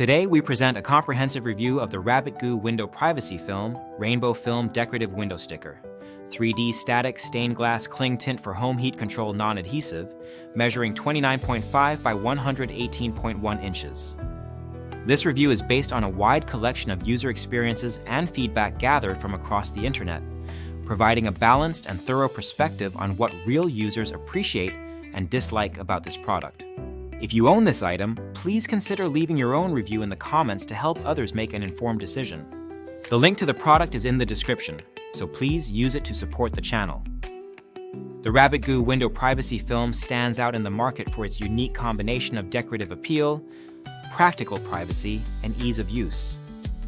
Today, we present a comprehensive review of the rabbitgoo window privacy film, rainbow film decorative window sticker, 3D static stained glass cling tint for home heat control non-adhesive, measuring 29.5 by 118.1 inches. This review is based on a wide collection of user experiences and feedback gathered from across the internet, providing a balanced and thorough perspective on what real users appreciate and dislike about this product. If you own this item, please consider leaving your own review in the comments to help others make an informed decision. The link to the product is in the description, so please use it to support the channel. The rabbitgoo window privacy film stands out in the market for its unique combination of decorative appeal, practical privacy, and ease of use.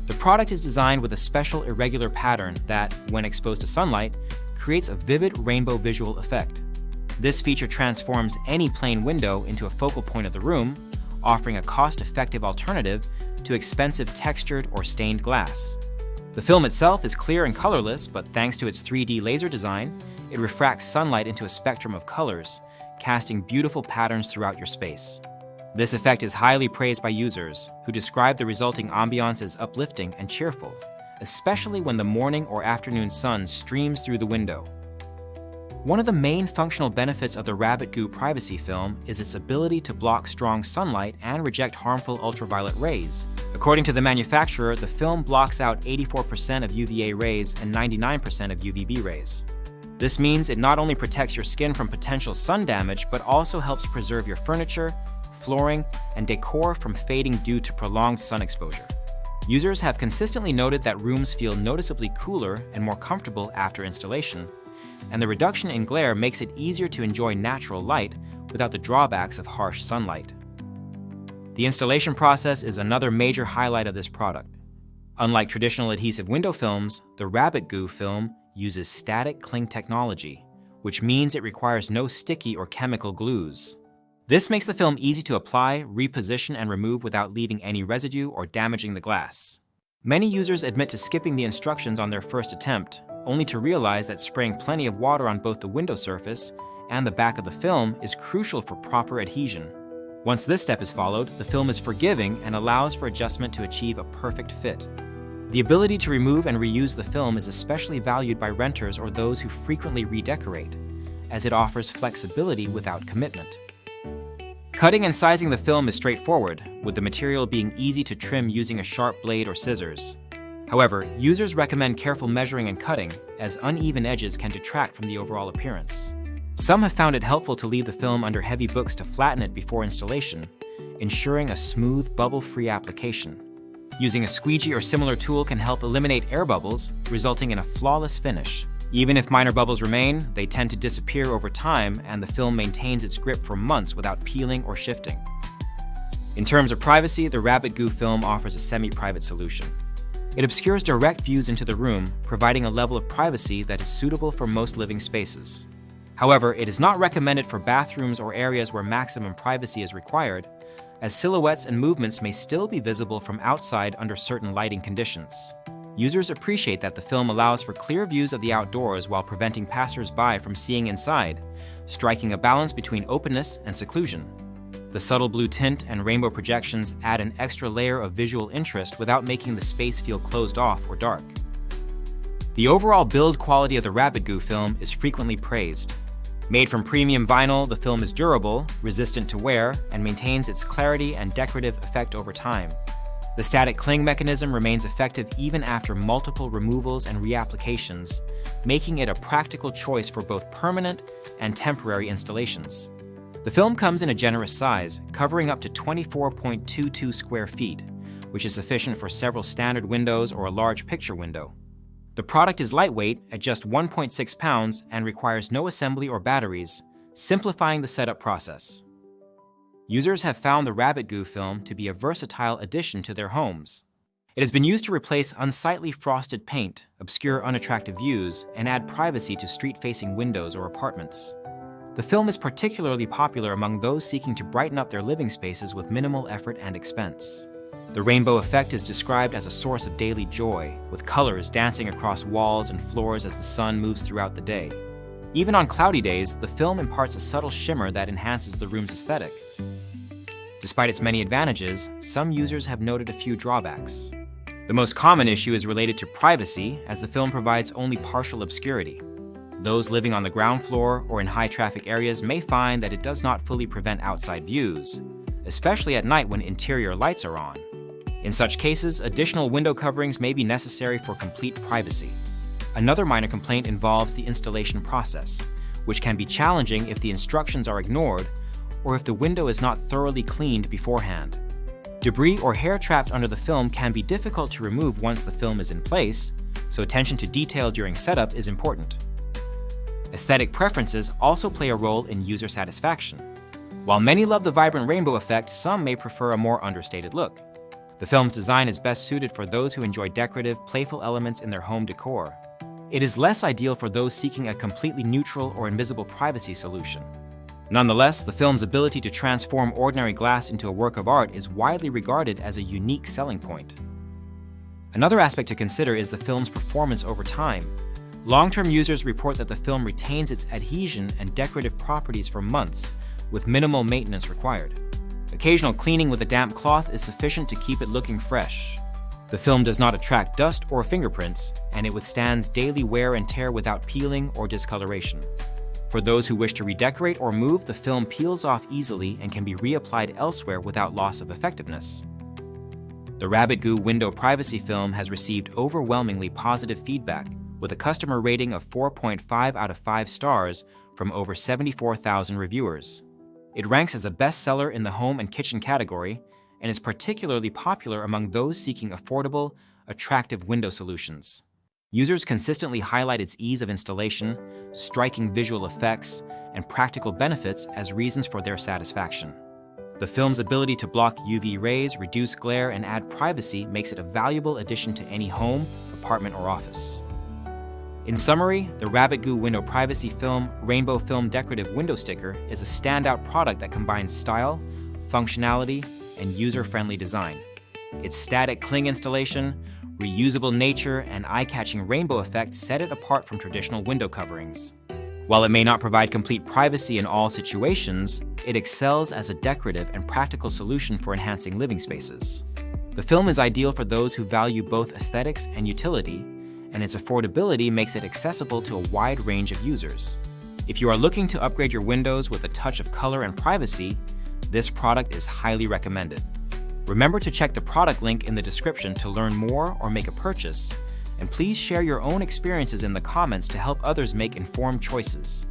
The product is designed with a special irregular pattern that, when exposed to sunlight, creates a vivid rainbow visual effect. This feature transforms any plain window into a focal point of the room, offering a cost-effective alternative to expensive textured or stained glass. The film itself is clear and colorless, but thanks to its 3D laser design, it refracts sunlight into a spectrum of colors, casting beautiful patterns throughout your space. This effect is highly praised by users, who describe the resulting ambiance as uplifting and cheerful, especially when the morning or afternoon sun streams through the window. One of the main functional benefits of the rabbitgoo privacy film is its ability to block strong sunlight and reject harmful ultraviolet rays. According to the manufacturer, the film blocks out 84% of UVA rays and 99% of UVB rays. This means it not only protects your skin from potential sun damage, but also helps preserve your furniture, flooring, and decor from fading due to prolonged sun exposure. Users have consistently noted that rooms feel noticeably cooler and more comfortable after installation, and the reduction in glare makes it easier to enjoy natural light without the drawbacks of harsh sunlight. The installation process is another major highlight of this product. Unlike traditional adhesive window films, the rabbitgoo film uses static cling technology, which means it requires no sticky or chemical glues. This makes the film easy to apply, reposition, and remove without leaving any residue or damaging the glass. Many users admit to skipping the instructions on their first attempt, only to realize that spraying plenty of water on both the window surface and the back of the film is crucial for proper adhesion. Once this step is followed, the film is forgiving and allows for adjustment to achieve a perfect fit. The ability to remove and reuse the film is especially valued by renters or those who frequently redecorate, as it offers flexibility without commitment. Cutting and sizing the film is straightforward, with the material being easy to trim using a sharp blade or scissors. However, users recommend careful measuring and cutting, as uneven edges can detract from the overall appearance. Some have found it helpful to leave the film under heavy books to flatten it before installation, ensuring a smooth, bubble-free application. Using a squeegee or similar tool can help eliminate air bubbles, resulting in a flawless finish. Even if minor bubbles remain, they tend to disappear over time, and the film maintains its grip for months without peeling or shifting. In terms of privacy, the rabbitgoo film offers a semi-private solution. It obscures direct views into the room, providing a level of privacy that is suitable for most living spaces. However, it is not recommended for bathrooms or areas where maximum privacy is required, as silhouettes and movements may still be visible from outside under certain lighting conditions. Users appreciate that the film allows for clear views of the outdoors while preventing passers-by from seeing inside, striking a balance between openness and seclusion. The subtle blue tint and rainbow projections add an extra layer of visual interest without making the space feel closed off or dark. The overall build quality of the rabbitgoo film is frequently praised. Made from premium vinyl, the film is durable, resistant to wear, and maintains its clarity and decorative effect over time. The static cling mechanism remains effective even after multiple removals and reapplications, making it a practical choice for both permanent and temporary installations. The film comes in a generous size, covering up to 24.22 square feet, which is sufficient for several standard windows or a large picture window. The product is lightweight at just 1.6 pounds and requires no assembly or batteries, simplifying the setup process. Users have found the rabbitgoo film to be a versatile addition to their homes. It has been used to replace unsightly frosted paint, obscure unattractive views, and add privacy to street-facing windows or apartments. The film is particularly popular among those seeking to brighten up their living spaces with minimal effort and expense. The rainbow effect is described as a source of daily joy, with colors dancing across walls and floors as the sun moves throughout the day. Even on cloudy days, the film imparts a subtle shimmer that enhances the room's aesthetic. Despite its many advantages, some users have noted a few drawbacks. The most common issue is related to privacy, as the film provides only partial obscurity. Those living on the ground floor or in high-traffic areas may find that it does not fully prevent outside views, especially at night when interior lights are on. In such cases, additional window coverings may be necessary for complete privacy. Another minor complaint involves the installation process, which can be challenging if the instructions are ignored or if the window is not thoroughly cleaned beforehand. Debris or hair trapped under the film can be difficult to remove once the film is in place, so attention to detail during setup is important. Aesthetic preferences also play a role in user satisfaction. While many love the vibrant rainbow effect, some may prefer a more understated look. The film's design is best suited for those who enjoy decorative, playful elements in their home decor. It is less ideal for those seeking a completely neutral or invisible privacy solution. Nonetheless, the film's ability to transform ordinary glass into a work of art is widely regarded as a unique selling point. Another aspect to consider is the film's performance over time. Long-term users report that the film retains its adhesion and decorative properties for months, with minimal maintenance required. Occasional cleaning with a damp cloth is sufficient to keep it looking fresh. The film does not attract dust or fingerprints, and it withstands daily wear and tear without peeling or discoloration. For those who wish to redecorate or move, the film peels off easily and can be reapplied elsewhere without loss of effectiveness. The rabbitgoo window privacy film has received overwhelmingly positive feedback, with a customer rating of 4.5 out of 5 stars from over 74,000 reviewers. It ranks as a bestseller in the home and kitchen category and is particularly popular among those seeking affordable, attractive window solutions. Users consistently highlight its ease of installation, striking visual effects, and practical benefits as reasons for their satisfaction. The film's ability to block UV rays, reduce glare, and add privacy makes it a valuable addition to any home, apartment, or office. In summary, the rabbitgoo window privacy film rainbow film decorative window sticker is a standout product that combines style, functionality, and user-friendly design. Its static cling installation, reusable nature, and eye-catching rainbow effect set it apart from traditional window coverings. While it may not provide complete privacy in all situations, it excels as a decorative and practical solution for enhancing living spaces. The film is ideal for those who value both aesthetics and utility, and its affordability makes it accessible to a wide range of users. If you are looking to upgrade your windows with a touch of color and privacy, this product is highly recommended. Remember to check the product link in the description to learn more or make a purchase, and please share your own experiences in the comments to help others make informed choices.